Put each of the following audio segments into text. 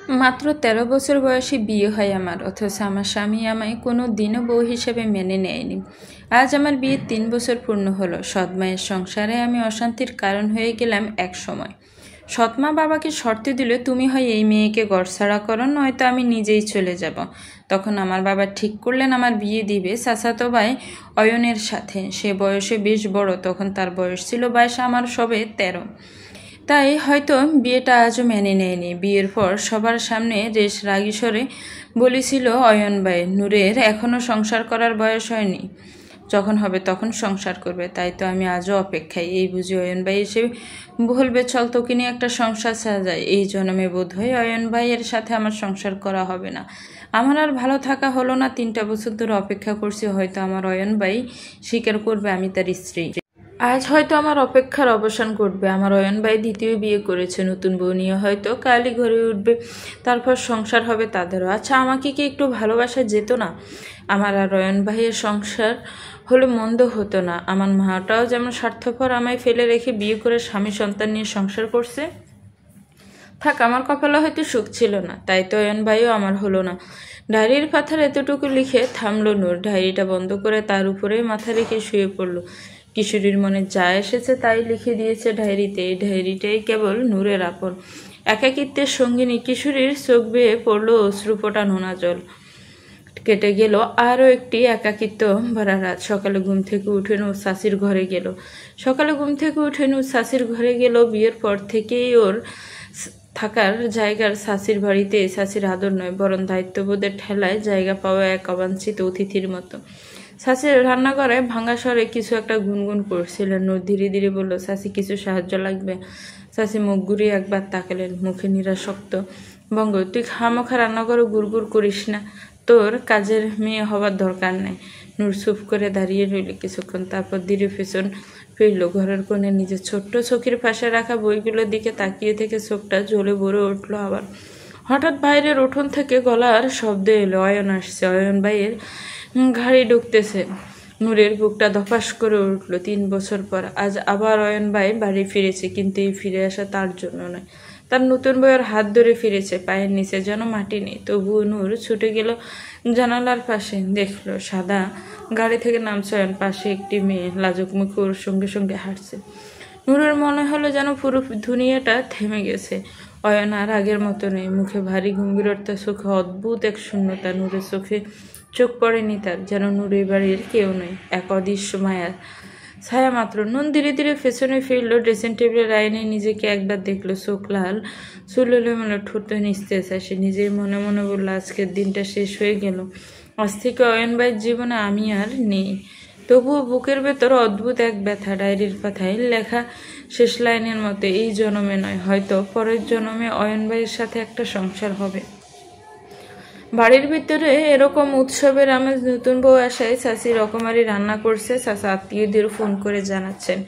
মাত্র ১৩ বছর বয়সে বিয়ে হয় আমার, অথচ আমার স্বামী আমায় কোনো দিনও বউ হিসেবে মেনে নেয়নি। আজ আমার বিয়ের ৩ বছর পূর্ণ হলো। সৎমায়ের সংসারে আমি অশান্তির কারণ হয়ে গেলাম এক সময়। সৎমা বাবাকে শর্ত দিল, তুমি হয় এই মেয়েকে গড়ছাড়া করো, নয়তো আমি নিজেই চলে যাব। তখন আমার বাবা ঠিক করলেন আমার বিয়ে দিবে চাচাতো ভাই অয়নের সাথে। সে বয়সে বেশ বড়, তখন তার বয়স ছিল ২২, আমার সবে ১৩। তাই হয়তো বিয়েটা আজও মেনে নেয়নি। বিয়ের পর সবার সামনে রেশ রাগী স্বরে বলেছিল অয়ন ভাই, নূরের এখনও সংসার করার বয়স হয়নি, যখন হবে তখন সংসার করবে। তাই তো আমি আজও অপেক্ষায়। এই বুঝি অয়ন ভাই এসে বলবে, চল তোকে নিয়ে একটা সংসার সাজায়। এই জন্মে বোধ হয় অয়ন ভাইয়ের সাথে আমার সংসার করা হবে না। আমার আর ভালো থাকা হলো না। ৩টা বছর ধরে অপেক্ষা করছি, হয়তো আমার অয়ন ভাই স্বীকার করবে আমি তার স্ত্রী। আজ হয়তো আমার অপেক্ষার অবসান ঘটবে। আমার অয়ন ভাই দ্বিতীয় বিয়ে করেছে, নতুন বউ নিয়ে হয়তো কালই ঘরে উঠবে, তারপর সংসার হবে তাদেরও। আচ্ছা, আমাকে কি একটু ভালোবাসা যেত না? আমার আর অয়ন ভাইয়ের সংসার হলে মন্দ হতো না। আমার মাটাও যেমন স্বার্থপর, আমায় ফেলে রেখে বিয়ে করে স্বামী সন্তান নিয়ে সংসার করছে। থাক, আমার কপালে হয়তো সুখ ছিল না, তাই তো অয়ন ভাইও আমার হলো না। ডায়েরির পাথার এতটুকু লিখে থামলো নূর। ডায়েরিটা বন্ধ করে তার উপরে মাথা রেখে শুয়ে পড়ল। কিশোরীর মনে যা এসেছে তাই লিখে দিয়েছে ডায়েরিতে। এই ডায়েরিটাই কেবল নূরের আপন। একাকিত্বের সঙ্গিনী কিশোরীর চোখ বেয়ে পড়ল অশ্রুপোটা নোনা জল। কেটে গেল আরও একটি একাকিত্ব ভরা রাত। সকালে ঘুম থেকে উঠে নূর শাশির ঘরে গেল। বিয়ের পর থেকেই ওর থাকার জায়গার শাশির বাড়িতে শাশির আদর নয়, বরং দায়িত্ববোধের ঠেলায় জায়গা পাওয়া এক অবাঞ্ছিত অতিথির মতো। শাশির রান্নাঘরে ভাঙা স্বরে কিছু একটা গুনগুন করছিলেন। নূর ধীরে ধীরে বলল, শাশি কিছু সাহায্য লাগবে? শাশি মুখ ঘুরিয়ে একবার তাকালেন, মুখে নিরাসক্ত ভঙ্গ। তুই খামোখা রান্নাঘরে গুড়গুড় করিস না, তোর কাজের মেয়ে হবার দরকার নেই। নূর চুপ করে দাঁড়িয়ে রইল কিছুক্ষণ, তারপর ধীরে পেছন ফিরল। ঘরের কোণে নিজের ছোট্ট চোখের পাশে রাখা বইগুলোর দিকে তাকিয়ে থেকে চোখটা জ্বলে ভরে উঠল আবার। হঠাৎ বাইরের উঠোন থেকে গলার শব্দ এলো, অয়ন আসছে। অয়ন ভাইয়ের গাড়ি ঢুকতেছে। নূরের বুকটা ধপাস করে উঠল। ৩ বছর পর আজ আবার অয়ন ভাই বাড়ি ফিরেছে, কিন্তু এই ফিরে আসা তার জন্য নয়। তার নতুন বউয়ের হাত ধরে ফিরেছে, পায়ের নিচে যেন মাটি নেই। তবুও নূর ছুটে গেল জানালার পাশে, দেখলো সাদা গাড়ি থেকে নামছে অয়ন, পাশে একটি মেয়ে লাজুক মুখে ওর সঙ্গে সঙ্গে হাঁটছে। নূরের মনে হলো যেন পুরো দুনিয়াটা থেমে গেছে। অয়ন আর আগের মতো নেই, মুখে ভারী গম্ভীরতা, চোখে অদ্ভুত এক শূন্যতা। নূরের চোখে চোখ পড়েনি তার, যেন নূরের বাড়ির কেউ নয়, এক অদৃশ্য মায়ার ছায়া মাত্র। নুন ধীরে ধীরে পেছনে ফিরল। ড্রেসিং টেবিলের আয়নে নিজেকে একবার দেখলো, চোখ লাল, চুল এলোমেলো, ঠোঁট নিস্তেজ। সে নিজের মনে মনে বলল, আজকের দিনটা শেষ হয়ে গেল। আজ থেকে অয়ন ভাইয়ের জীবনে আমি আর নেই। তবুও বুকের ভেতর অদ্ভুত এক ব্যথা। ডায়েরির পাতায় লেখা শেষ লাইনের মতো, এই জন্মে নয়, হয়তো পরের জন্মে অয়ন ভাইয়ের সাথে একটা সংসার হবে। বাড়ির ভিতরে এরকম উৎসবের আমেজ। নতুন বউ আসায় চাচি রকমারি রান্না করছে। চাচা আত্মীয়দের ফোন করে জানাচ্ছেন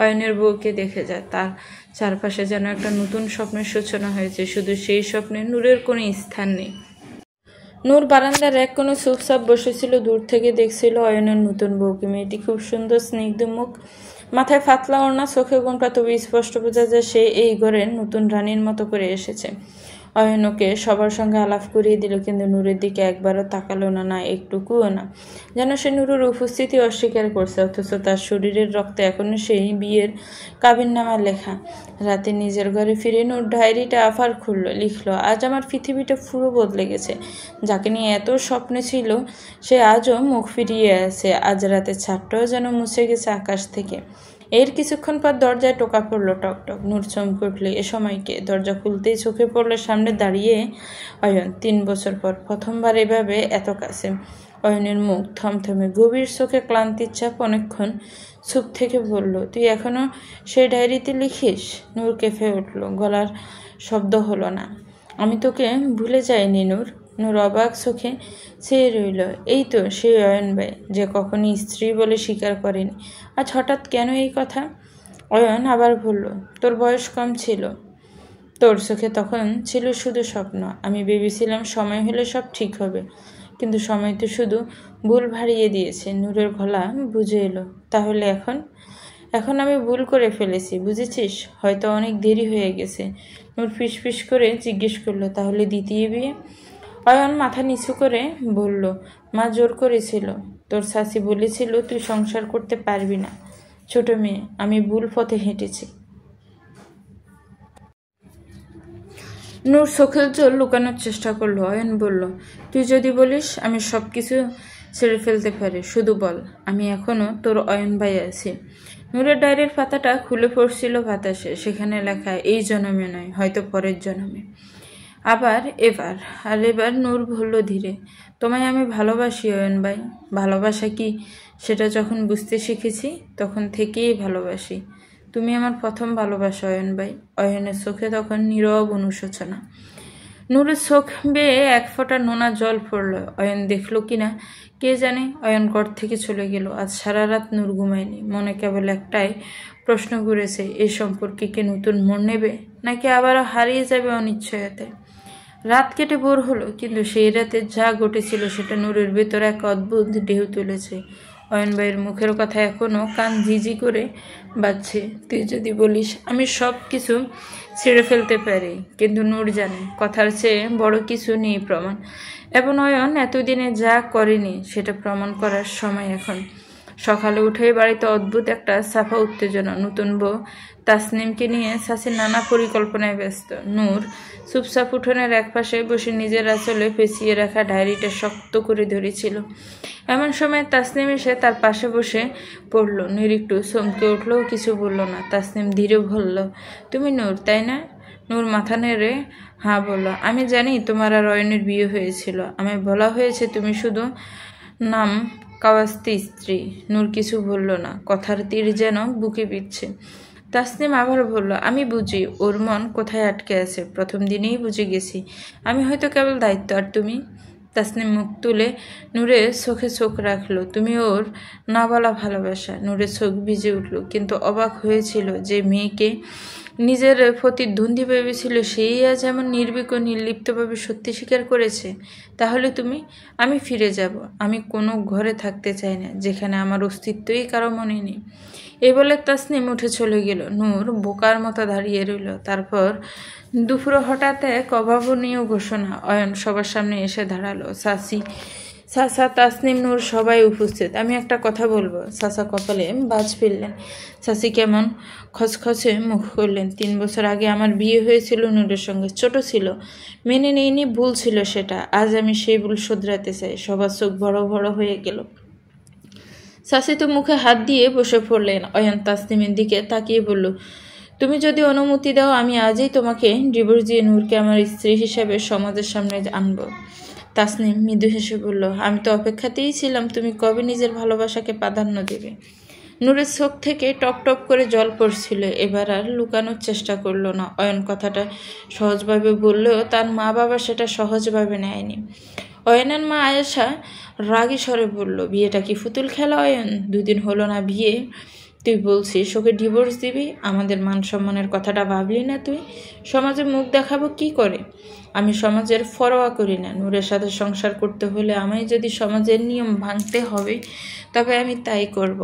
অয়নের বউকে দেখে যায়। তার চারপাশে যেন একটা নতুন স্বপ্নের সূচনা হয়েছে, শুধু সেই স্বপ্নে নূরের কোনো স্থান নেই। নূর বারান্দার এক কোনো চুপচাপ বসেছিল, দূর থেকে দেখছিল অয়নের নতুন বউকে। মেয়েটি খুব সুন্দর, স্নিগ্ধ মুখ, মাথায় ফাতলা ওড়না, চোখে কোনটা, তবে স্পষ্ট বোঝা যায় সে এই ঘরের নতুন রানীর মতো করে এসেছে। অয়ন ওকে সবার সঙ্গে আলাপ করিয়ে দিল, কিন্তু নূরের দিকে একবারও তাকালো না, না একটুকুও না। যেন সে নূরের উপস্থিতি অস্বীকার করছে, অথচ তার শরীরের রক্তে এখনো সেই বিয়ের কাবিননামা লেখা। রাতে নিজের ঘরে ফিরে নূর ডায়েরিটা আবার খুলল, লিখল, আজ আমার পৃথিবীটা পুরো বদলে গেছে। যাকে নিয়ে এত স্বপ্নে ছিল সে আজও মুখ ফিরিয়ে আছে। আজ রাতে ছাদটাও যেন মুছে গেছে আকাশ থেকে। এর কিছুক্ষণ পর দরজায় টোকা পড়ল, টকটক। নূর চমকে উঠল, এ সময়কে? দরজা খুলতেই চোখে পড়ল সামনে দাঁড়িয়ে অয়ন। ৩ বছর পর প্রথমবার এভাবে এত কাছে। অয়নের মুখ থমথমে, গভীর চোখে ক্লান্তির ছাপ। অনেকক্ষণ চুপ থেকে বলল, তুই এখনো সেই ডায়েরিতে লিখিস? নূর কেঁপে উঠল, গলার শব্দ হলো না। আমি তোকে ভুলে যাইনি নূর। নূর অবাক চোখে চেয়ে রইল। এই তো সেই অয়ন ভাই যে কখনই স্ত্রী বলে স্বীকার করেনি, আজ হঠাৎ কেন এই কথা? অয়ন আবার বলল, তোর বয়স কম ছিল, তোর চোখে তখন ছিল শুধু স্বপ্ন। আমি ভেবেছিলাম সময় হলে সব ঠিক হবে, কিন্তু সময় তো শুধু ভুল ভারিয়ে দিয়েছে। নূরের গলা বুঝে এলো, তাহলে এখন? এখন আমি ভুল করে ফেলেছি, বুঝেছিস? হয়তো অনেক দেরি হয়ে গেছে। নূর ফিসফিস করে জিজ্ঞেস করলো, তাহলে দ্বিতীয় বিয়ে? অয়ন মাথা নিচু করে বলল, মা জোর করেছিল। তোর শাশি বলেছিল তুই সংসার করতে পারবি না। ছোট মেয়ে, আমি ভুল পথে হেঁটেছি। নূর চোখের জল লুকানোর চেষ্টা করলো। অয়ন বলল, তুই যদি বলিস আমি সব কিছু ছেড়ে ফেলতে পারি, শুধু বল। আমি এখনো তোর অয়ন ভাই আছি। নূরের ডায়েরির পাতাটা খুলে পড়ছিল বাতাসে। সেখানে লেখা, এই জন্মে নয়, হয়তো পরের জন্মে। আবার এবার নূর বলল ধীরে, তোমায় আমি ভালোবাসি অয়ন ভাই। ভালোবাসা কি সেটা যখন বুঝতে শিখেছি তখন থেকেই ভালোবাসি। তুমি আমার প্রথম ভালোবাসা অয়ন ভাই। অয়নের চোখে তখন নীরব অনুশোচনা। নূরের চোখ বেয়ে এক ফোঁটা নোনা জল পড়ল। অয়ন দেখলো কিনা কে জানে। অয়ন ঘর থেকে চলে গেল। আজ সারা রাত নূর ঘুমায়নি। মনে কেবল একটাই প্রশ্ন ঘুরেছে, এই সম্পর্কে কি নতুন মোড় নেবে, নাকি আবারও হারিয়ে যাবে অনিশ্চয়তায়। রাত কেটে ভোর হলো, কিন্তু সেই রাতে যা ঘটেছিল সেটা নূরের ভেতর এক অদ্ভুত ঢেউ তুলেছে। অয়ন ভাইয়ের মুখের কথা এখনো কান ঝিঝি করে বাজছে। তুই যদি বলিস আমি সব কিছু ছেড়ে ফেলতে পারি, কিন্তু নূর জানে কথার চেয়ে বড় কিছু নেই প্রমাণ। এবং অয়ন এতদিনে যা করেনি সেটা প্রমাণ করার সময় এখন। সকালে উঠেই বাড়িতে অদ্ভুত একটা সাফা উত্তেজনা। নতুন বউ তাসনিমকে নিয়ে শাসির নানা পরিকল্পনায় ব্যস্ত। নূর চুপচাপ উঠোনের একপাশে বসে নিজের আঁচলে পেঁচিয়ে রাখা ডায়েরিটা শক্ত করে ধরেছিল। এমন সময় তাসনিম এসে তার পাশে বসে পড়ল। নূর একটু চমকে উঠলেও কিছু বলল না। তাসনিম ধীরে বলল, তুমি নূর, তাই না? নূর মাথা নেড়ে হ্যাঁ বলল। আমি জানি তোমার আর অয়নের বিয়ে হয়েছিল। আমায় বলা হয়েছে তুমি শুধু নাম কাওয়াস্তি স্ত্রী। নূর কিছু বলল না। কথার তীর যেন বুকে বিচ্ছে। তাসনিম আবার বলল, আমি বুঝি ওর মন কোথায় আটকে আছে। প্রথম দিনেই বুঝে গেছি। আমি হয়তো কেবল দায়িত্ব, আর তুমি? তাসনিম মুখ তুলে নূরের চোখে চোখ রাখলো। তুমি ওর না বলা ভালোবাসা। নূরের চোখ ভিজে উঠল, কিন্তু অবাক হয়েছিল যে মেয়েকে নিজের প্রতিদ্বন্দ্বী ভেবেছিল সেই আজ এমন নির্ভীক ও নির্লিপ্তভাবে সত্যি স্বীকার করেছে। তাহলে তুমি? আমি ফিরে যাব। আমি কোনো ঘরে থাকতে চাই না যেখানে আমার অস্তিত্বই কারো মনে নেই। এই বলে তাসনিম উঠে চলে গেল। নূর বোকার মতো দাঁড়িয়ে রইল। তারপর দুপুরে হঠাৎ এক অভাবনীয় ঘোষণা। অয়ন সবার সামনে এসে দাঁড়ালো। চাচা, তাসনিম, নূর সবাই উপস্থিত। আমি একটা কথা বলবো। চাচা কপালে বাজ ফেললেন। চাচি কেমন খচখচে মুখ করলেন। 3 বছর আগে আমার বিয়ে হয়েছিল নূরের সঙ্গে। ছোট ছিল, মেনে নেইনি, ভুল ছিল সেটা। আজ আমি সেই ভুল শোধরাতে চাই। সবার চোখ বড় বড় হয়ে গেল। চাচি তো মুখে হাত দিয়ে বসে পড়লেন। অয়ন তাসনিমের দিকে তাকিয়ে বলল, তুমি যদি অনুমতি দাও আমি আজই তোমাকে ডিভোর্স দিয়ে নূরকে আমার স্ত্রী হিসেবে সমাজের সামনে আনবো। তাসনিম মৃদু হেসে বলল, আমি তো অপেক্ষাতেই ছিলাম তুমি কবে নিজের ভালোবাসাকে প্রাধান্য দেবে। নূরের চোখ থেকে টপ টপ করে জল পড়ছিল। এবার আর লুকানোর চেষ্টা করলো না। অয়ন কথাটা সহজভাবে বললেও তার মা বাবা সেটা সহজভাবে নেয়নি। অয়নের মা আয়েশা রাগী স্বরে বলল, বিয়েটা কি ফুতুল খেলা অয়ন? 2 দিন হলো না বিয়ে, তুই বলছিস ওকে ডিভোর্স দিবি? আমাদের মান সম্মানের কথাটা ভাবলি না তুই? সমাজে মুখ দেখাবো কি করে? আমি সমাজের পরোয়া করি না। নূরের সাথে সংসার করতে হলে আমায় যদি সমাজের নিয়ম ভাঙতে হবে তবে আমি তাই করব।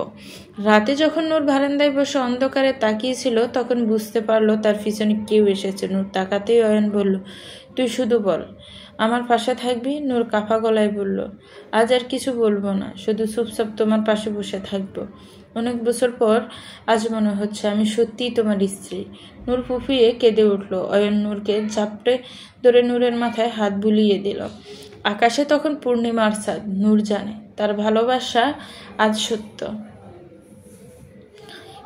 রাতে যখন নূর বারান্দায় বসে অন্ধকারে তাকিয়েছিল তখন বুঝতে পারলো তার পিছনে কেউ এসেছে। নূর তাকাতেই অয়ন বলল, তুই শুধু বল, আমার পাশে থাকবি? নূর কাঁপা গলায় বলল, আজ আর কিছু বলবো না, শুধু চুপচাপ তোমার পাশে বসে থাকবো। অনেক বছর পর আজ মনে হচ্ছে আমি সত্যিই তোমার স্ত্রী। নূর ফুফিয়ে কেঁদে উঠল। অয়ন নূরকে ঝাপটে ধরে নূরের মাথায় হাত বুলিয়ে দিল। আকাশে তখন পূর্ণিমার চাঁদ। নূর জানে তার ভালোবাসা আজ সত্য।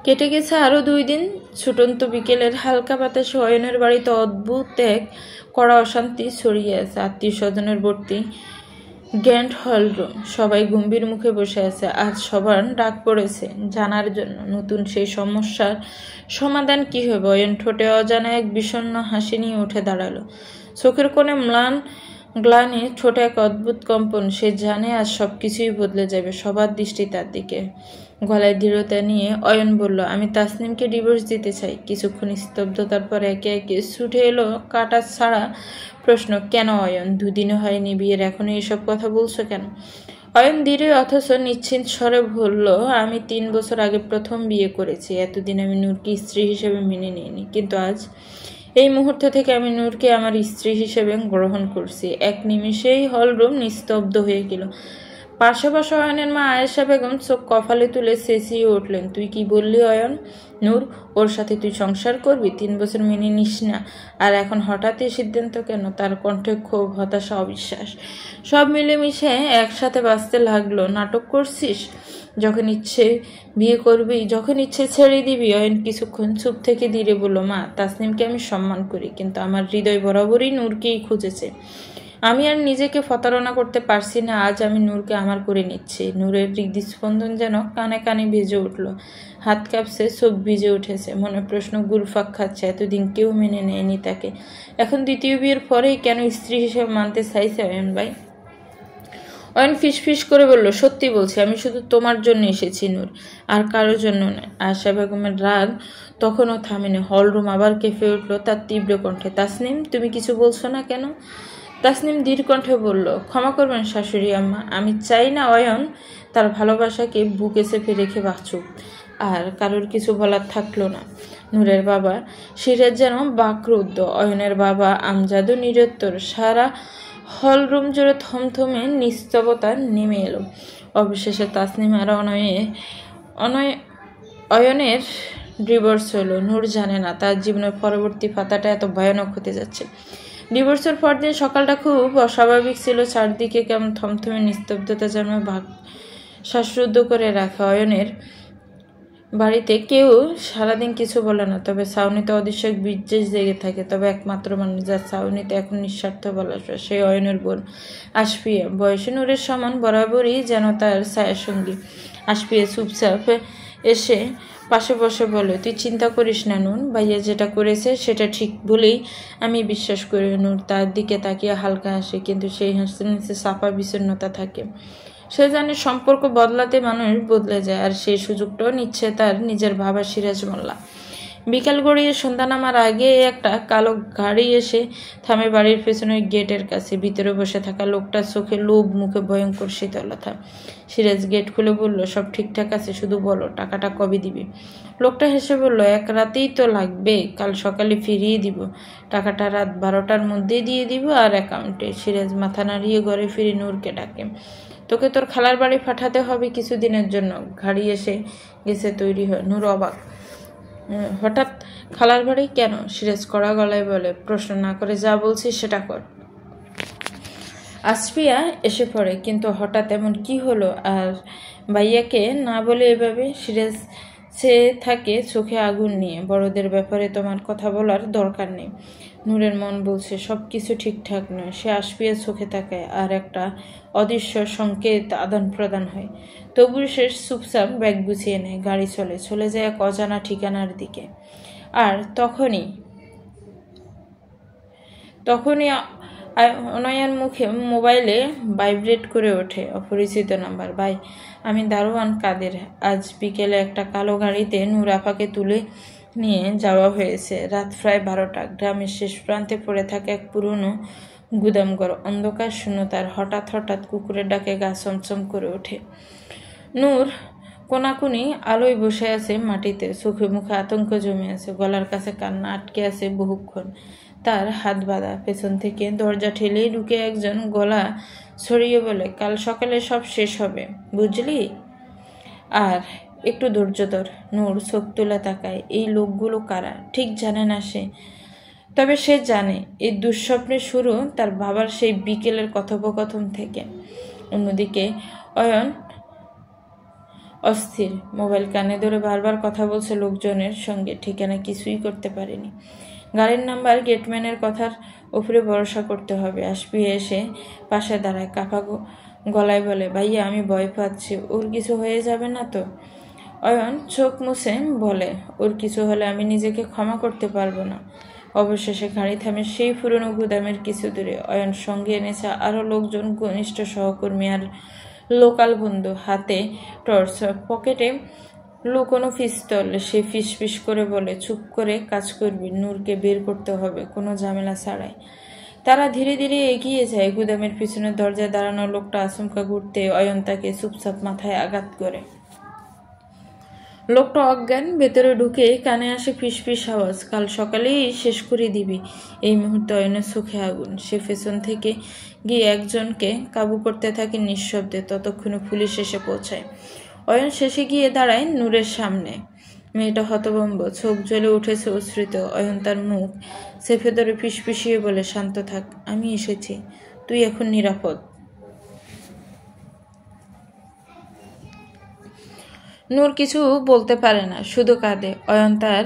কেটে গেছে আরো 2 দিন। ছুটন্ত বিকেলের হালকা বাতাসে অয়নের বাড়িতে অদ্ভুত এক কড়া অশান্তি ছড়িয়ে আছে। আত্মীয় স্বজনের ভর্তি গ্র্যান্ড হল রুম। সবাই গম্ভীর মুখে বসে আছে। আজ সবার ডাক পড়েছে জানার জন্য নতুন সেই সমস্যার সমাধান কি হবে। অয়ন ঠোঁটে অজানা এক বিষণ্ণ হাসি নিয়ে উঠে দাঁড়ালো। চোখের কোণে ম্লান গ্লানি, ঠোঁটে এক অদ্ভুত কম্পন। সে জানে আজ সবকিছুই বদলে যাবে। সবার দৃষ্টি তার দিকে। গলায় দৃঢ়তা নিয়ে অয়ন বলল, আমি তাসনিমকে ডিভোর্স দিতে চাই। কিছুক্ষণ স্তব্ধতার পর একে একে ছুটে এলো কাটা ছাড়া প্রশ্ন, কেন অয়ন? 2 দিনও হয়নি বিয়ের, এখনো এসব কথা বলছো কেন? অয়ন ধীরে অথচ নিশ্চিন্ত স্বরে বলল, আমি 3 বছর আগে প্রথম বিয়ে করেছি। এতদিন আমি নূরকে স্ত্রী হিসেবে মেনে নিইনি, কিন্তু আজ এই মুহূর্ত থেকে আমি নূরকে আমার স্ত্রী হিসেবে গ্রহণ করছি। এক নিমিষেই হলরুম নিস্তব্ধ হয়ে গেল। পাশাপাশি অয়নের মা আয়েশা বেগম চোখ কপালে তুলে চেঁচিয়ে উঠলেন, তুই কি বললি অয়ন? নূর, ওর সাথে তুই সংসার করবি? 3 বছর মেনে নিস না, আর এখন হঠাৎ এই সিদ্ধান্ত কেন? তার কণ্ঠে ক্ষোভ, হতাশা, অবিশ্বাস সব মিলেমিশে একসাথে বাঁচতে লাগলো। নাটক করছিস? যখন ইচ্ছে বিয়ে করবি, যখন ইচ্ছে ছেড়ে দিবি। অয়ন কিছুক্ষণ চুপ থেকে ধীরে বলল, মা, তাসনিমকে আমি সম্মান করি, কিন্তু আমার হৃদয় বরাবরই নূরকেই খুঁজেছে। আমি আর নিজেকে প্রতারণা করতে পারছি না। আজ আমি নূরকে আমার করে নিচ্ছি। নূরের হৃদস্পন্দন যেন কানে কানে ভেজে উঠল, হাত কাঁপছে, চোখ ভিজে উঠেছে, মনে প্রশ্ন ঘুরপাক খাচ্ছে। এতদিন কেউ মেনে নেয়নি তাকে, এখন দ্বিতীয় বিয়ের পরেই কেন স্ত্রী হিসেবে মানতে চাইছে অয়ন ভাই? অয়ন ফিসফিস করে বলল, সত্যি বলছি, আমি শুধু তোমার জন্য এসেছি নূর, আর কারোর জন্য নয়। আয়েশা বেগমের রাগ তখনও থামেনি। হলরুম আবার কেঁপে উঠল তার তীব্র কণ্ঠে, তাসনিম, তুমি কিছু বলছো না কেন? তাসনিম ধীর কণ্ঠে বলল, ক্ষমা করবেন শাশুড়ি আম্মা, আমি চাই না অয়ন তার ভালোবাসাকে বুকে চেপে রেখে বাঁচুক। আর কারোর কিছু বলার থাকলো না। নূরের বাবা সিরাজ যেন বাকরুদ্ধ, অয়নের বাবা আমজাদও নিরুত্তর। সারা হলরুম জুড়ে থমথমে নিস্তবতা নেমে এলো। অবশেষে তাসনিম আর অয়নের ডিভোর্স হলো। নূর জানে না তার জীবনের পরবর্তী পাতাটা এত ভয়ানক হতে যাচ্ছে। ডিভোর্সের পরদিন সকালটা খুব অস্বাভাবিক ছিল। চারদিকে কেমন থমথমে নিস্তব্ধতা যেন শ্বাসরুদ্ধ করে রাখে। অয়নের বাড়িতে কেউ সারাদিন কিছু বলে না, তবে ছাউনিতে অদৃশ্য বিদ্বেষ জেগে থাকে। তবে একমাত্র মানুষ যার ছাউনিতে এখন নিঃস্বার্থ ভালোবাসা, সেই অয়নের বোন আশফিয়া। বয়সে নূরের সমান, বরাবরই যেন তার ছায়াসঙ্গী। আশফিয়া চুপচাপ এসে পাশে বসে বলে, তুই চিন্তা করিস না নুন, ভাইয়া যেটা করেছে সেটা ঠিক বলেই আমি বিশ্বাস করি। নূর তার দিকে তাকিয়ে হালকা হাসে, কিন্তু সেই হাসির নিচে চাপা বিষণ্ণতা থাকে। সে জানে সম্পর্ক বদলাতে মানুষ বদলে যায়, আর সেই সুযোগটাও নিচ্ছে তার নিজের বাবা সিরাজ মোল্লা। বিকাল গড়িয়ে সন্ধ্যা নামার আগে একটা কালো গাড়ি এসে থামে বাড়ির পেছনের গেটের কাছে। ভিতরে বসে থাকা লোকটার চোখে লোভ, মুখে ভয়ঙ্কর শীতলতা। সিরাজ গেট খুলে বলল, সব ঠিকঠাক আছে, শুধু বলো টাকাটা কবে দিবি? লোকটা হেসে বলল, এক রাতেই তো লাগবে, কাল সকালে ফিরিয়ে দিব। টাকাটা রাত 12টার মধ্যেই দিয়ে দিব, আর অ্যাকাউন্টে। সিরাজ মাথা নাড়িয়ে ঘরে ফিরে নূরকে ডাকে, তোকে তোর খালার বাড়ি পাঠাতে হবে কিছুদিনের জন্য। গাড়ি এসে গেছে, তৈরি হয়। নূর অবাক, হঠাৎ খালার বাড়ি কেন? সিরাজ কড়া গলায় বলে, প্রশ্ন না করে যা বলছি সেটা কর। আশফিয়া এসে পড়ে, কিন্তু হঠাৎ এমন কি হলো? আর ভাইয়াকে না বলে এভাবে? সিরাজ সে থাকে চোখে আগুন নিয়ে, বড়দের ব্যাপারে তোমার কথা বলার দরকার নেই। নূরের মন বলছে সব কিছু ঠিকঠাক নয়। সে আশফিয়ার চোখে তাকায়, আর একটা অদৃশ্য সংকেত আদান প্রদান হয়। তবু সে চুপচাপ ব্যাগ গুছিয়ে নেয়। গাড়ি চলে যায় এক অজানা ঠিকানার দিকে। আর তখনই অনয়ার মুখে মোবাইলে ভাইব্রেট করে ওঠে অপরিচিত নাম্বার। ভাই, আমি দারোয়ান কাদের। আজ বিকেলে একটা কালো গাড়িতে নূর আপাকে তুলে নিয়ে যাওয়া হয়েছে। রাত প্রায় 12টা। গ্রামের শেষ প্রান্তে পড়ে থাকা এক পুরনো গুদামঘর, অন্ধকার, শূন্যতার। হঠাৎ কুকুরের ডাকে গা চমচম করে ওঠে। নূর কোনাকুনি আলোয় বসে আছে মাটিতে, চোখে মুখে আতঙ্ক জমে আছে, গলার কাছে কান্না আটকে আছে বহুক্ষণ। তার হাত বাঁধা। পেছন থেকে দরজা ঠেলেই ঢুকে একজন গলা ছড়িয়ে বলে, কাল সকালে সব শেষ হবে, বুঝলি? আর একটু ধৈর্য ধর। নূর চোখ তুলে তাকায়। এই লোকগুলো কারা ঠিক জানে না সে, তবে সে জানে এই দুঃস্বপ্নের শুরু তার বাবার সেই বিকেলের কথোপকথন থেকে। অন্যদিকে অয়ন অস্থির, মোবাইল কানে ধরে বারবার কথা বলছে লোকজনের সঙ্গে, ঠিকানা কিছুই করতে পারেনি। গাড়ির নাম্বার, গেটম্যানের কথার উপরে ভরসা করতে হবে। আশফিয়া এসে পাশে দাঁড়ায়, কাঁপা গলায় বলে, ভাইয়া আমি ভয় পাচ্ছি, ওর কিছু হয়ে যাবে না তো? অয়ন চোখ মুছে বলে, ওর কিছু হলে আমি নিজেকে ক্ষমা করতে পারবো না। অবশেষে গাড়ি থামে সেই পুরনো গুদামের কিছু দূরে। অয়ন সঙ্গে এনেছে আরো লোকজন, ঘনিষ্ঠ সহকর্মী আর লোকাল বন্ধু। হাতে টর্চ, পকেটে লুকোনো পিস্তল। সে ফিস করে বলে, চুপ করে কাজ করবি, নূরকে বের করতে হবে কোনো ঝামেলা ছাড়াই। তারা ধীরে ধীরে এগিয়ে যায়। গুদামের পিছনের দরজায় দাঁড়ানো লোকটা আচমকা ঘুরতে অয়ন তাকে চুপচাপ মাথায় আঘাত করে। লোকটা অজ্ঞান। ভেতরে ঢুকে কানে আসে ফিসফিস আওয়াজ, কাল সকালেই শেষ করে দিবি। এই মুহূর্তে অয়নের চোখে আগুন। সে পেছন থেকে গিয়ে একজনকে কাবু করতে থাকে নিঃশব্দে। ততক্ষণে পুলিশ এসে পৌঁছায়। অয়ন শেষে গিয়ে দাঁড়ায় নূরের সামনে। মেয়েটা হতভম্ব, চোখ জ্বলে উঠেছে অশ্রুতে। অয়ন তার মুখ চেপে ধরে ফিসফিসিয়ে বলে, শান্ত থাক, আমি এসেছি, তুই এখন নিরাপদ। নূর কিছু বলতে পারে না, শুধু কাঁদে। অয়ন তার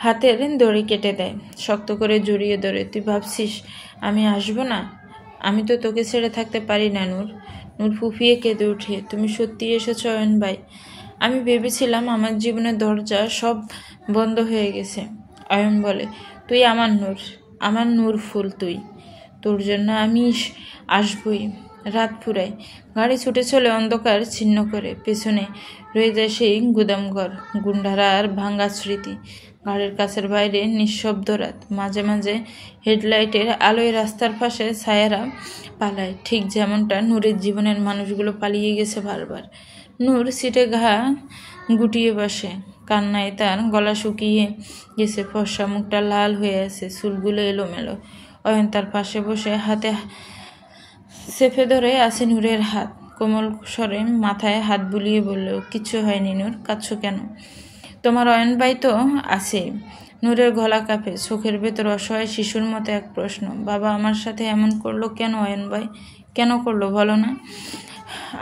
হাতের দড়ি কেটে দেয়, শক্ত করে জড়িয়ে ধরে। তুই ভাবছিস আমি আসবো না? আমি তো তোকে ছেড়ে থাকতে পারি না নূর। নূর ফুফিয়ে কেঁদে উঠে, তুমি সত্যি এসেছো অয়ন ভাই? আমি ভেবেছিলাম আমার জীবনের দরজা সব বন্ধ হয়ে গেছে। অয়ন বলে, তুই আমার নূর, আমার নূর ফুল তুই। তোর জন্য আমি আসবই। রাত ফুরায়, গাড়ি ছুটে চলে অন্ধকার ছিন্ন করে। পেছনে রয়ে যায় সেই গুদামঘর, গুন্ডারা আর ভাঙ্গা স্মৃতি। গাড়ির কাছের বাইরে নিঃশব্দ রাত। মাঝে মাঝে হেডলাইটের আলোয় রাস্তার পাশে ছায়ারা পালায়, ঠিক যেমনটা নূরের জীবনের মানুষগুলো পালিয়ে গেছে বারবার। নূর সিটে ঘা গুটিয়ে বসে, কান্নায় তার গলা শুকিয়ে গেছে, ফর্সা মুখটা লাল হয়ে আছে, চুলগুলো এলোমেলো। অয়ন তার পাশে বসে হাতে চেপে ধরে আছে নূরের হাত। কোমল স্বরে মাথায় হাত বুলিয়ে বলল, কিচ্ছু হয়নি নূর, কাঁদছো কেন? তোমার অয়ন ভাই তো আছে। নূরের গলা কাঁপে, চোখের ভেতর অসহায় শিশুর মতো এক প্রশ্ন, বাবা আমার সাথে এমন করলো কেন? অয়ন ভাই কেন করলো বলো না?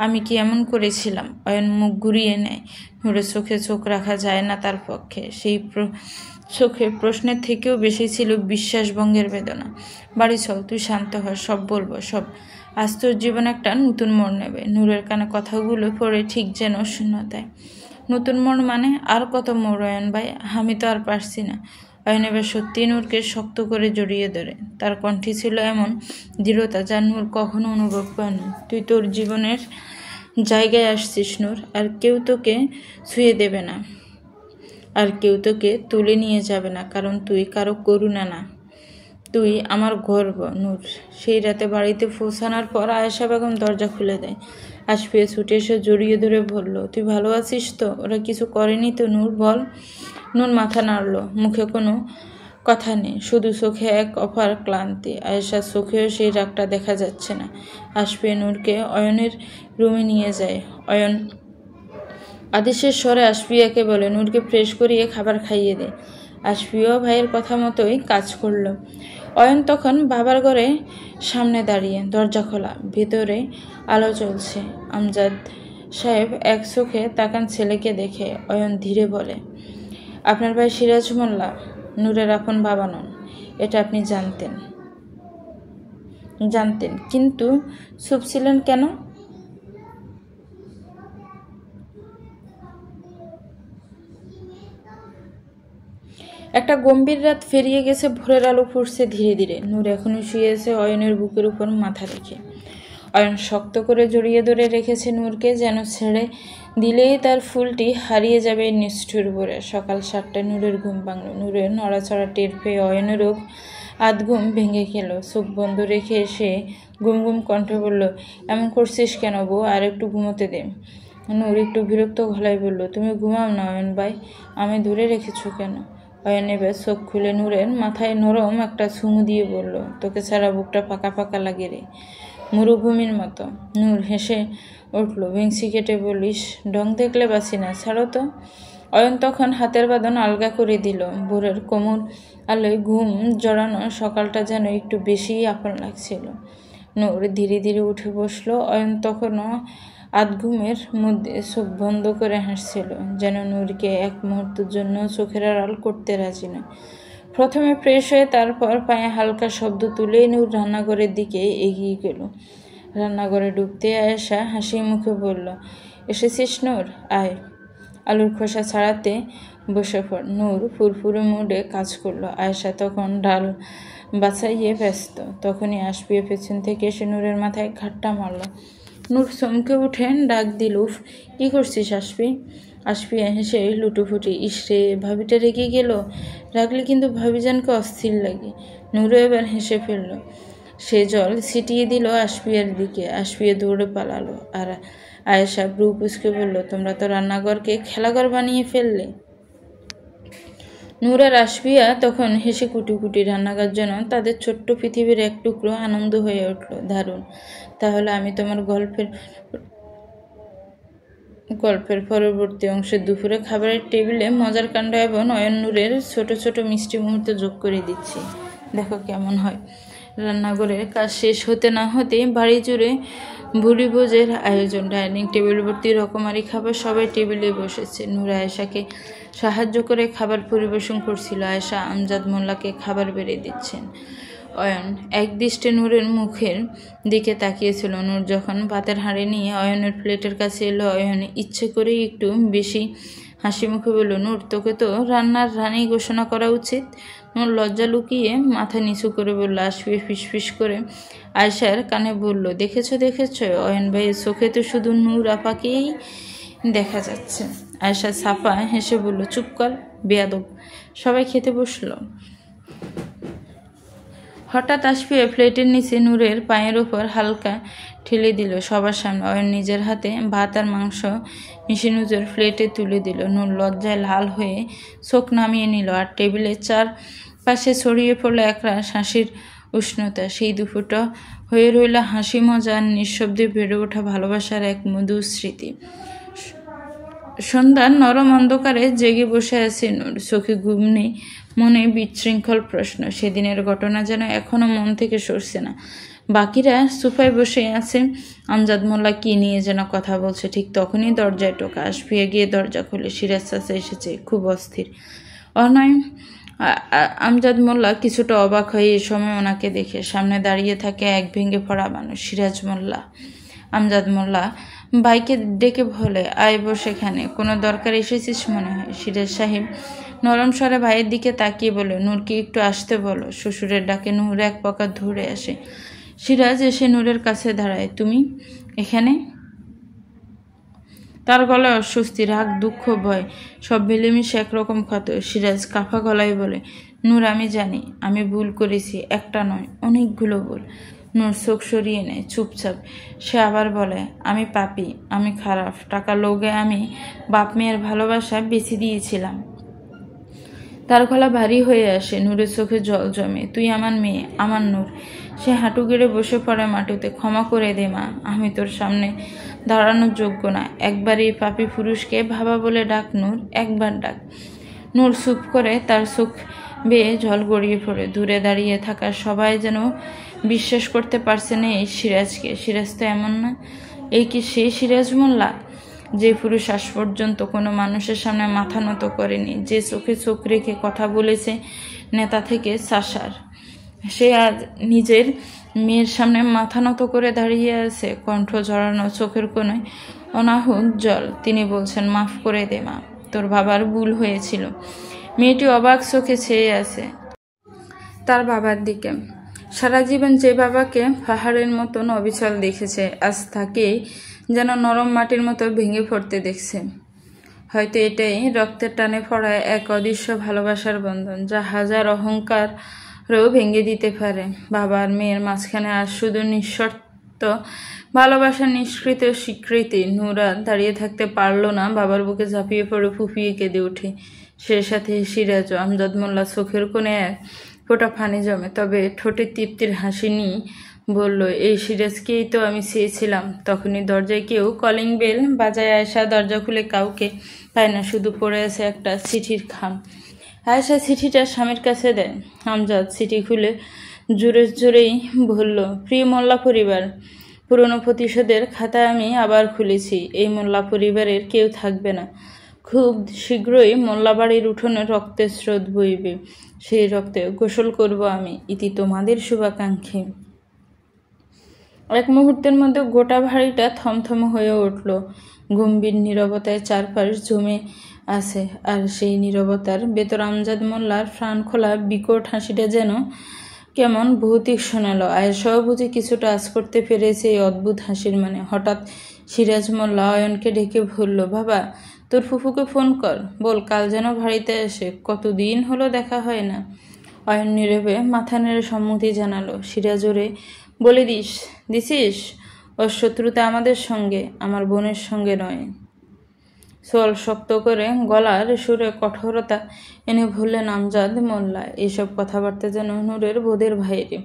আমি কি এমন করেছিলাম? অয়ন মুখ ঘুরিয়ে নেয়। নূরের চোখে চোখ রাখা যায় না তার পক্ষে। সেই চোখে প্রশ্নের থেকেও বেশি ছিল বিশ্বাসভঙ্গের বেদনা। বাড়ি চল, তুই শান্ত হ, সব বলবো, সব। আজ তোর জীবন একটা নতুন মোড় নেবে। নূরের কানে কথাগুলো পড়ে ঠিক যেন শূন্যতায়। নতুন মোড় মানে? আর কত মোড় অয়ন ভাই? আমি তো আর পারছি না। অয়ন এবার সত্যি নূরকে শক্ত করে জড়িয়ে ধরে। তার কণ্ঠে ছিল এমন দৃঢ়তা যা নূর কখনো অনুভব করেনি। তুই তোর জীবনের জায়গায় আসছিস নূর, আর কেউ তোকে ছুঁয়ে দেবে না, আর কেউ তোকে তুলে নিয়ে যাবে না, কারণ তুই কারো করুণা না, তুই আমার গর্ব নূর। সেই রাতে বাড়িতে পৌঁছানোর পর আয়েশা বেগম দরজা খুলে দেয়। আসফিয়া ছুটে এসে জড়িয়ে ধরে বলল, তুই ভালো আছিস তো? ওরা কিছু করেনি তো নূর, বল। নূর মাথা নাড়ল, মুখে কোনো কথা নেই, শুধু চোখে এক অপার ক্লান্তি। আয়েশার চোখেও সেই রাগটা দেখা যাচ্ছে না। আসফিয়া নূরকে অয়নের রুমে নিয়ে যায়। অয়ন আদেশের স্বরে আসফিয়াকে বলে, নূরকে ফ্রেশ করিয়ে খাবার খাইয়ে দে। আসফিয়াও ভাইয়ের কথা মতোই কাজ করল। অয়ন তখন বাবার ঘরে সামনে দাঁড়িয়ে, দরজা খোলা, ভেতরে আলো জ্বলছে। আমজাদ সাহেব এক চোখে তাকান ছেলেকে দেখে। অয়ন ধীরে বলে, আপনার ভাই সিরাজ মোল্লা নূরের আপন বাবা নন, এটা আপনি জানতেন, কিন্তু চুপ ছিলেন কেন? একটা গম্ভীর রাত ফেরিয়ে গেছে, ভোরের আলো ফুটছে ধীরে ধীরে। নূর এখনো শুয়েছে অয়নের বুকের উপর মাথা রেখে। অয়ন শক্ত করে জড়িয়ে ধরে রেখেছে নূরকে, যেন ছেড়ে দিলেই তার ফুলটি হারিয়ে যাবে নিষ্ঠুর ভরে। সকাল 7টায় নূরের ঘুম ভাঙল। নূরের নড়াচড়া টের পেয়ে অয়নেরও আধ ঘুম ভেঙে গেল। চোখ বন্ধ রেখে সে ঘুম ঘুম কণ্ঠে বলল, এমন করছিস কেন বউ, আর একটু ঘুমোতে দে। নূর একটু বিরক্ত গলায় বলল, তুমি ঘুমাও না অয়ন ভাই, আমি দূরে রেখেছো কেন? অয়ন এবার চোখ খুলে নূরের মাথায় নরম একটা চুমু দিয়ে বলল, তোকে ছাড়া বুকটা ফাঁকা ফাঁকা লাগে রে, মরুভূমির মতো। নূর হেসে উঠল, ভেংসি কেটে বলিস, ঢং দেখলে বাঁচি না, ছাড়ো তো। অয়ন তখন হাতের বাঁধন আলগা করে দিল। ভোরের কোমল আলোয় ঘুম জড়ানো সকালটা যেন একটু বেশিই আপন লাগছিল। নূর ধীরে ধীরে উঠে বসলো। অয়ন তখনও আধঘুমের মধ্যে চোখ বন্ধ করে হাসছিল, যেন নূরকে এক মুহূর্তের জন্য চোখের আড়াল করতে রাজি না। প্রথমে ফ্রেশ হয়ে তারপর পায়ে হালকা শব্দ তুলেই নূর রান্নাঘরের দিকে এগিয়ে গেল। রান্নাঘরে ঢুকতে আয়েশা হাসি মুখে বলল, এসেছিস নূর, আয়, আলুর খোসা ছাড়াতে বসে পড়। নূর ফুরফুরে মুডে কাজ করলো। আয়েশা তখন ডাল বাছাইয়ে ব্যস্ত। তখনই আসফিয়া পেছন থেকে এসে নূরের মাথায় ঘাটটা মারল। নূর চমকে উঠে ডাক দিল, উফ, কী করছিস আসফি? আসফিয়া হেসে লুটোফুটি, ইসরে, ভাবিটা রেগে গেল। রাগলে কিন্তু ভাবিজানকে অস্থির লাগে। নূরও এবার হেসে ফেলল। সে জল ছিটিয়ে দিল আশফিয়ার দিকে। আশফিয়া দৌড়ে পালালো, আর আয়েশা ব্রু কুঁচকে বলল, তোমরা তো রান্নাঘরকে খেলাঘর বানিয়ে ফেললে। নূর আর আশফিয়া তখন হেসে কুটি কুটি রান্নাঘর যেন তাদের ছোট্ট পৃথিবীর এক টুকরো আনন্দ হয়ে উঠল। দারুণ! তাহলে আমি তোমার গল্পের পরবর্তী অংশে দুপুরে খাবারের টেবিলে মজার কাণ্ড এবং অয়ন নূরের ছোট ছোট মিষ্টি মুহূর্ত যোগ করে দিচ্ছি। দেখো কেমন হয়। রান্নাঘরের কাজ শেষ হতে না হতে বাড়ি জুড়ে ভুরিভোজের আয়োজন। ডাইনিং টেবিল ভর্তি রকমারি খাবার, সবাই টেবিলে বসেছে। নূর আয়েশাকে সাহায্য করে খাবার পরিবেশন করছিল। আয়েশা আমজাদ মোল্লাকে খাবার বেড়ে দিচ্ছেন। অয়ন একদৃষ্টে নূরের মুখের দিকে তাকিয়েছিল। নূর যখন ভাতের হাঁড়ি নিয়ে অয়নের প্লেটের কাছে এলো, অয়ন ইচ্ছে করেই একটু বেশি হাসি মুখে বলল, নূর, তোকে তো রান্নার রানী ঘোষণা করা উচিত। নূর লজ্জা লুকিয়ে মাথা নিচু করে বলল। আশফিয়া ফিসফিস করে আয়েশার কানে বলল, দেখেছো দেখেছো, অয়ন ভাইয়ের চোখে তো শুধু নূর আপাকেই দেখা যাচ্ছে। আয়েশা ছাপা হেসে বলল, চুপ কর বেয়াদব। সবাই খেতে বসলো। হঠাৎ আশফিয়া প্লেটের নিচে নূরের পায়ের ওপর হালকা ঠেলে দিল সবার সামনে। অয়ন নিজের হাতে ভাত আর মাংস মিশিয়ে নূরের প্লেটে তুলে দিল। নূর লজ্জায় লাল হয়ে চোখ নামিয়ে নিল, আর টেবিলের চার পাশে ছড়িয়ে পড়লো একরাশ হাসির উষ্ণতা। সেই দুপুরটা হয়ে রইল হাসি, মজা আর নিঃশব্দে বেড়ে ওঠা ভালোবাসার এক মধুর স্মৃতি। সন্ধ্যার নরম অন্ধকারে জেগে বসে আছে নূর। চোখে ঘুম নেই, মনে বিশৃঙ্খল প্রশ্ন। সেদিনের ঘটনা যেন এখনো মন থেকে সরছে না। বাকিরা সোফায় বসে আছে। আমজাদ মোল্লা কি নিয়ে যেন কথা বলছে। ঠিক তখনই দরজায় টোকা। আশফিয়া গিয়ে দরজা খুলে সিরাজ চাচা এসেছে, খুব অস্থির। অনয় আমজাদ মোল্লা কিছুটা অবাক হয়ে এ সময় ওনাকে দেখে। সামনে দাঁড়িয়ে থাকে এক ভেঙে পড়া মানুষ, সিরাজ মোল্লা। আমজাদ মোল্লা ভাইকে ডেকে বলে, আয় বস এখানে, কোনো দরকার এসেছিস মনে হয়। সিরাজ সাহেব নরম স্বরে ভাইয়ের দিকে তাকিয়ে বলে, নূরকে একটু আসতে বলো। শ্বশুরের ডাকে নূর এক পাকা ধরে আসে। সিরাজ এসে নূরের কাছে দাঁড়ায়। তুমি এখানে? তার গলায় অস্বস্তি, রাগ, দুঃখ, ভয় সব মিলেমিশে একরকম ক্ষত। সিরাজ কাঁপা গলায় বলে, নূর, আমি জানি আমি ভুল করেছি, একটা নয় অনেকগুলো ভুল। নূর চোখ সরিয়ে নেয় চুপচাপ। সে আবার বলে, আমি পাপী, আমি খারাপ, টাকা লোভে আমি বাপ মেয়ের ভালোবাসা বেছে দিয়েছিলাম। তার গলা ভারী হয়ে আসে। নূরের চোখে জল জমে। তুই আমার মেয়ে, আমার নূর। সে হাঁটু গেড়ে বসে পড়ে মাটিতে। ক্ষমা করে দে মা, আমি তোর সামনে দাঁড়ানোর যোগ্য না। একবার এই পাপী পুরুষকে ভাবা বলে ডাক নূর, একবার ডাক। নূর চুপ করে, তার চোখ বেয়ে জল গড়িয়ে পড়ে। দূরে দাঁড়িয়ে থাকা সবাই যেন বিশ্বাস করতে পারছে না এই সিরাজকে। সিরাজ তো এমন না। এই কি সেই সিরাজ মোল্লা যে পুরুষ আজ পর্যন্ত কোনো মানুষের সামনে মাথা নত করেনি, যে চোখে চোখ রেখে কথা বলেছে নেতা থেকে চাষার। সে আজ নিজের মেয়ের সামনে মাথা নত করে দাঁড়িয়ে আছে, কণ্ঠ জড়ানো, চোখের কোণে অনাহুত জল। তিনি বলছেন, মাফ করে দে মা, তোর বাবার ভুল হয়েছিল। মেয়েটি অবাক চোখে চেয়ে আছে তার বাবার দিকে। সারা জীবন যে বাবাকে পাহাড়ের মতন অবিচল দেখেছে, আজ তাকেই যেন নরম মাটির মতো ভেঙে পড়তে দেখছে। হয়তো এটাই রক্তের টানে পড়া এক অদৃশ্য ভালোবাসার বন্ধন, যা হাজার অহংকারও ভেঙে দিতে পারে। বাবার মেয়ের মাঝখানে আজ শুধু নিঃশর্ত ভালোবাসার নিষ্কৃত স্বীকৃতি। নূরা দাঁড়িয়ে থাকতে পারল না, বাবার বুকে ঝাঁপিয়ে পড়ে ফুঁপিয়ে কেঁদে ওঠে। সে সাথে সিরাজও। আমজাদ মোল্লা চোখের কোণে এক ফোঁটা পানি জমে, তবে ঠোঁটে তৃপ্তির হাসি নিয়ে বলল, এই সিরাজকেই তো আমি চেয়েছিলাম। তখনই দরজায় কেউ কলিং বেল বাজায়। আয়েশা দরজা খুলে কাউকে পায় না, শুধু পড়ে আছে একটা চিঠির খাম। আয়েশা চিঠিটা স্বামীর কাছে দেয়। আমজাদ চিঠি খুলে জোরে জোরেই বলল, প্রিয় মোল্লা পরিবার, পুরনো প্রতিশোধের খাতা আমি আবার খুলেছি। এই মোল্লা পরিবারের কেউ থাকবে না। খুব শীঘ্রই মোল্লাবাড়ির উঠোনে রক্তের স্রোত বইবে। সেই রক্তে গোসল করব আমি। ইতি তোমাদের শুভাকাঙ্ক্ষী। এক মুহূর্তের মধ্যে গোটা বাড়িটা থমথম হয়ে উঠল। গম্ভীর নীরবতায় চারপাশ জমে আছে, আর সেই নীরবতার ভেতর আমজাদ মোল্লার প্রাণ খোলা বিকট হাসিটা যেন কেমন ভৌতিক শোনালো। আয়েশাও বুঝি কিছুটা আজ করতে পেরেছে এই অদ্ভুত হাসির মানে। হঠাৎ সিরাজ মোল্লা অয়নকে ডেকে বলল, বাবা, তোর ফুফুকে ফোন কর, বল কাল যেন বাড়িতে আসে, কতদিন হলো দেখা হয় না। অয়ন নীরবে মাথা নেড়ে সম্মতি জানালো। সিরাজ ওরে বলে দিছিস ওর শত্রুতা আমাদের সঙ্গে, আমার বোনের সঙ্গে নয়। সোয়াল শক্ত করে গলার সুরে কঠোরতা এনে বললেন আমজাদ মোল্লা। এসব কথাবার্তা যেন নূরের বোধের বাইরে।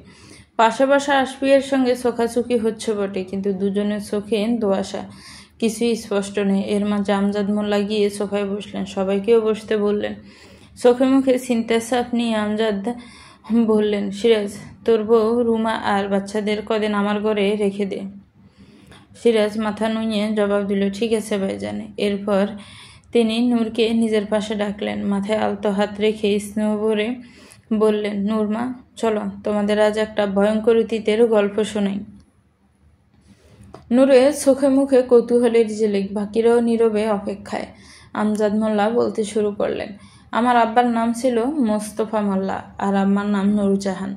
পাশাপাশি আসপিয়ার সঙ্গে চোখাচোখি হচ্ছে বটে, কিন্তু দুজনের চোখে দোয়াশা, কিছুই স্পষ্ট নেই। এর মাঝে আমজাদ মোল্লা গিয়ে সোফায় বসলেন, সবাইকেও বসতে বললেন। চোখে মুখে চিন্তার ছাপ নিয়ে আমজাদ বললেন, সিরাজ, তোর বউ রুমা আর বাচ্চাদের কদিন আমার ঘরে রেখে দে। সিরাজ মাথা নুইয়ে জবাব দিল, ঠিক আছে ভাইজান। এরপর তিনি নূরকে নিজের পাশে ডাকলেন, মাথায় আলতো হাত রেখে স্নেহ ভরে বললেন, নূর মা, চলো, তোমাদের আজ একটা ভয়ঙ্কর অতীতের গল্প শোনাই। নূরের চোখে মুখে কৌতূহলের ঝিলিক, বাকিরাও নীরবে অপেক্ষায়। আমজাদ মোল্লা বলতে শুরু করলেন, আমার আব্বার নাম ছিল মোস্তফা মোল্লা আর আম্মার নাম নূরজাহান।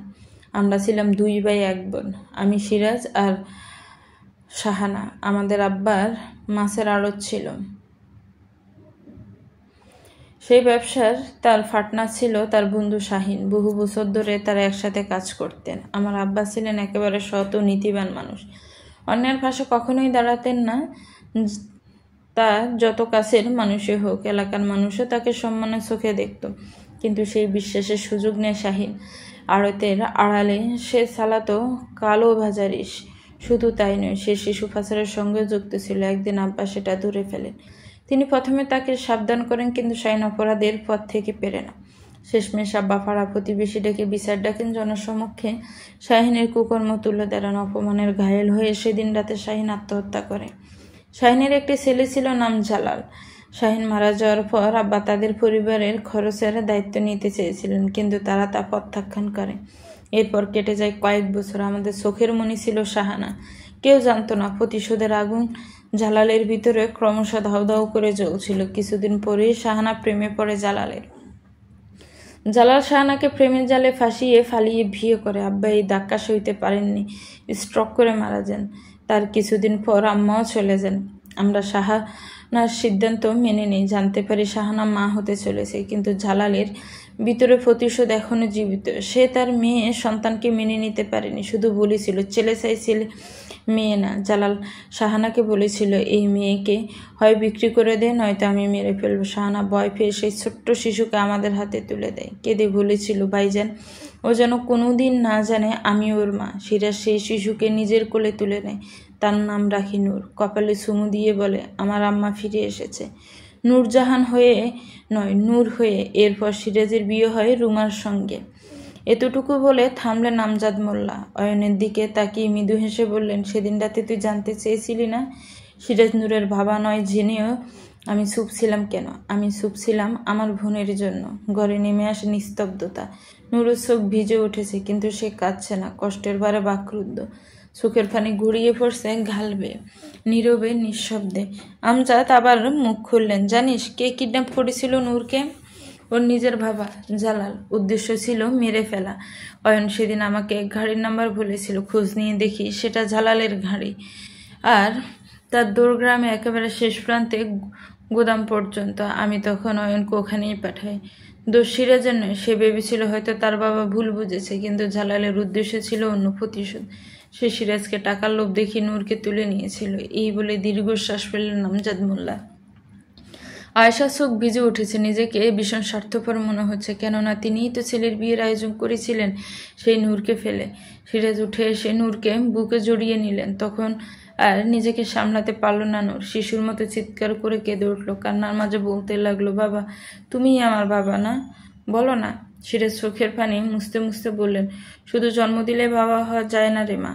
আমরা ছিলাম 2 ভাই 1 বোন। আমি সিরাজ আর শাহানা। আমাদের আব্বার মাছের আড়ত ছিল। সেই ব্যবসার তার ফাটনা ছিল তার বন্ধু শাহিন। বহু বছর ধরে তারা একসাথে কাজ করতেন। আমার আব্বা ছিলেন একেবারে সৎ ও নীতিবান মানুষ। অন্যের পাশে কখনোই দাঁড়াতেন না, তা যত কাছের মানুষই হোক। এলাকার মানুষও তাকে সম্মানের চোখে দেখত, কিন্তু সেই বিশ্বাসের সুযোগ নেয় শাহিন। আড়তের আড়ালে সে চালাতো কালো বাজারিস। শুধু তাই নয়, সে শিশু পাচারের সঙ্গে যুক্ত ছিল। একদিন আব্বা সেটা ধরে ফেলেন। তিনি প্রথমে তাকে সাবধান করেন, কিন্তু শাহিন অপরাধের পথ থেকে পেরে না। শেষমেশ আব্বা পাড়া প্রতিবেশী ডেকে বিচার ডাকেন। জনসমক্ষে শাহিনের কুকর্ম তুলে ধরেন। অপমানের ঘায়েল হয়ে সেদিন রাতে শাহিন আত্মহত্যা করে। শাহিনের একটি ছেলে ছিল, নাম জালাল। শাহিন মারা যাওয়ার পর আব্বা তাদের পরিবারের খরচের দায়িত্ব নিতে চেয়েছিলেন, কিন্তু তারা তা প্রত্যাখ্যান করে। এরপর কেটে যায় কয়েক বছর। আমাদের চোখের মণি ছিল শাহানা। কেউ জানতো না প্রতিশোধের আগুন জালালের ভিতরে ক্রমশ ধাউ ধাউ করে জ্বলছিল। কিছুদিন পরেই শাহানা প্রেমে পড়ে জালালের। জালাল শাহানাকে প্রেমের জালে ফালিয়ে বিয়ে করে। আব্বা এই ধাক্কা সইতে পারেননি, স্ট্রোক করে মারা যান। তার কিছুদিন পর আম্মাও চলে যান। আমরা শাহানার সিদ্ধান্ত মেনে নিই। জানতে পারি শাহানা মা হতে চলেছে, কিন্তু জালালের ভিতরে প্রতিশোধ এখনো জীবিত। সে তার মেয়ে সন্তানকে মেনে নিতে পারেনি, শুধু বলেছিল ছেলে চাই, ছেলে মেয়ে না। জালাল শাহানাকে বলেছিল, এই মেয়েকে হয় বিক্রি করে দে, নয়তো আমি মেরে ফেলবো। শাহানা ভয় পেয়ে সেই ছোট্ট শিশুকে আমাদের হাতে তুলে দেয়। কেঁদে বলেছিল, ভাইজান, ও যেন কোনোদিন না জানে আমি ওর মা। সিরাজ সেই শিশুকে নিজের কোলে তুলে নেয়। তার নাম রাখি নূর। কপালে চুমু দিয়ে বলে, আমার আম্মা ফিরে এসেছে। নূরজাহান হয়ে নয়, নূর হয়ে। এরপর সিরাজের বিয়ে হয় রুমার সঙ্গে। এতটুকু বলে থামলেন আমজাদ মোল্লা। অয়নের দিকে তাকিয়ে মৃদু হেসে বললেন, সেদিন রাতে তুই জানতে চেয়েছিলি না? সিরাজ নূরের ভাবা নয়, জেনেও আমি চুপ ছিলাম কেন? আমি চুপ ছিলাম আমার বোনের জন্য। ঘরে নেমে আসে নিস্তব্ধতা। নূরের চোখ ভিজে উঠেছে, কিন্তু সে কাঁদছে না, কষ্টের ভারে বাকরুদ্ধ। চোখের পানি গড়িয়ে পড়ছে গাল বেয়ে। নীরবে, নিঃশব্দে। আমজাদ আবার মুখ খুললেন, জানিস কে কিডন্যাপ করেছিল নূরকে? ওর নিজের বাবা জালাল। উদ্দেশ্য ছিল মেরে ফেলা। অয়ন সেদিন আমাকে গাড়ির নাম্বার বলেছিল। খোঁজ নিয়ে দেখি সেটা জালালের গাড়ি, আর তার দৌড়গ্রামে একেবারে শেষ প্রান্তে গোদাম পর্যন্ত। আমি তখন অয়নকে ওখানেই পাঠাই। দোষ সিরাজের নয়। সে ভেবেছিল হয়তো তার বাবা ভুল বুঝেছে, কিন্তু জালালের উদ্দেশ্য ছিল অন্য, প্রতিশোধ। সে সিরাজকে টাকার লোভ দেখিয়ে নূরকে তুলে নিয়েছিল। এই বলে দীর্ঘশ্বাস ফেললেন আমজাদ মোল্লা। আয়েশা চোখ ভিজে উঠেছে। নিজেকে ভীষণ স্বার্থপর মনে হচ্ছে, কেননা তিনিই তো ছেলের বিয়ের আয়োজন করেছিলেন সেই নূরকে ফেলে। সিরাজ উঠে এসে নূরকে বুকে জড়িয়ে নিলেন। তখন আর নিজেকে সামলাতে পারল না নূর। শিশুর মতো চিৎকার করে কেঁদে উঠল। কান্নার মাঝে বলতে লাগলো, বাবা, তুমিই আমার বাবা না? বলো না। সিরাজ চোখের পানি মুছতে মুছতে বললেন, শুধু জন্ম দিলে বাবা হওয়া যায় না রে মা।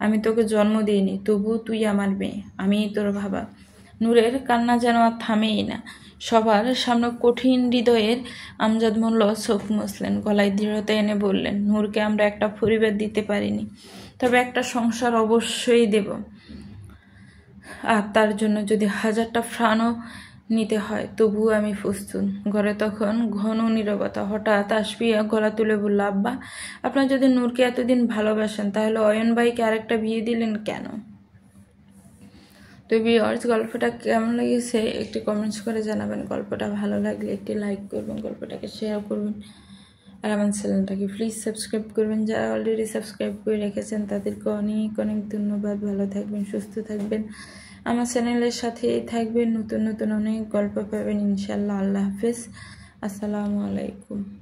আমি তোকে জন্ম দিইনি, তবু তুই আমার মেয়ে, আমিই তোর বাবা। নূরের কান্না যেন আর থামেই না। সবার সামনে কঠিন হৃদয়ের আমজাদ মোল্লা চোখ মুছলেন। গলায় দৃঢ়তা এনে বললেন, নূরকে আমরা একটা পরিবার দিতে পারিনি, তবে একটা সংসার অবশ্যই দেব। আর তার জন্য যদি 1000টা প্রাণও নিতে হয়, তবুও আমি প্রস্তুত। ঘরে তখন ঘন নীরবতা। হঠাৎ আসপিয়া গলা তুলে বলল, আব্বা, আপনার যদি নূরকে এতদিন ভালোবাসেন, তাহলে অয়ন ভাইকে আরেকটা বিয়ে দিলেন কেন? তো ভিউয়ার্স, গল্পটা কেমন লেগেছে একটি কমেন্টস করে জানাবেন। গল্পটা ভালো লাগলে একটি লাইক করবেন, গল্পটাকে শেয়ার করবেন। আর আমার চ্যানেলটাকে প্লিজ সাবস্ক্রাইব করবেন। যারা অলরেডি সাবস্ক্রাইব করে রেখেছেন তাদেরকে অনেক অনেক ধন্যবাদ। ভালো থাকবেন, সুস্থ থাকবেন, আমার চ্যানেলের সাথেই থাকবেন। নতুন নতুন অনেক গল্প পাবেন ইনশাল্লাহ। আল্লাহ হাফেজ, আসসালামু আলাইকুম।